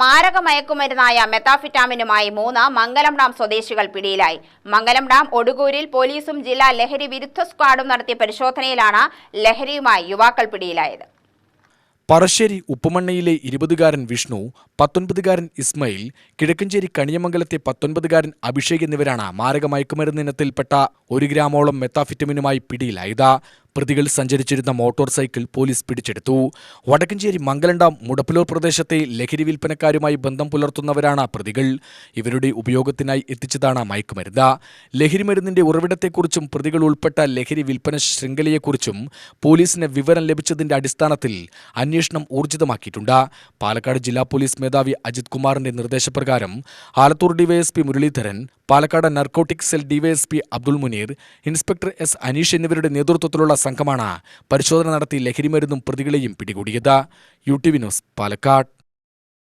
മാരക മയക്കുമരുന്നായ മെത്താഫിറ്റാമിനുമായി 3 മംഗലം ഡാം സ്വദേശികൾ പിടിയിലായി. മംഗലം ഡാം ഒടുകൂരിൽ പോലീസും ജില്ലാ ലഹരി വിരുദ്ധ സ്ക്വാഡും നടത്തിയ പരിശോധനയിലാണ് ലഹരിയുമായി യുവാക്കൾ പിടിയിലായത്. പറശ്ശേരി ഉപ്പുമണ്ണയിലെ 20-കാരൻ വിഷ്ണു, 19-കാരൻ ഇസ്മയിൽ, കിഴക്കഞ്ചേരി കണിയമംഗലത്തെ 19-കാരൻ അഭിഷേക് എന്നിവരാണ് മാരക മയക്കുമരുന്ന് ഇനത്തിൽപ്പെട്ട 1 ഗ്രാമോളം മെത്താഫിറ്റമിനുമായി പിടിയിലായത്. പ്രതികൾ സഞ്ചരിച്ചിരുന്ന മോട്ടോർ സൈക്കിൾ പോലീസ് പിടിച്ചെടുത്തു. വടക്കഞ്ചേരി മംഗലം ഡാം മുടപ്പുലൂർ പ്രദേശത്തെ ലഹരി വിൽപ്പനക്കാരുമായി ബന്ധം പുലർത്തുന്നവരാണ് പ്രതികൾ. ഇവരുടെ ഉപയോഗത്തിനായി എത്തിച്ചതാണ് മയക്കുമരുന്ന്. ലഹരിമരുന്നിന്റെ ഉറവിടത്തെക്കുറിച്ചും പ്രതികൾ ഉൾപ്പെട്ട ലഹരി വിൽപ്പന ശൃംഖലയെക്കുറിച്ചും പോലീസിന് വിവരം ലഭിച്ചതിന്റെ അടിസ്ഥാനത്തിൽ അന്വേഷണം ഊർജിതമാക്കിയിട്ടുണ്ട്. പാലക്കാട് ജില്ലാ പോലീസ് മേധാവി അജിത് കുമാറിന്റെ നിർദ്ദേശപ്രകാരം Alathur DYSP Muraleedharan, Palakkad narcotic cell DYSP Abdul Muneer, inspector S Aneesh എന്നിവരുടെ നേതൃത്വത്തിലുള്ള സംഘമാണ് പരിശോധന നടത്തി ലഹരിമരുന്നും പ്രതികളെയും പിടികൂടിയത്. UTV news, Palakkad.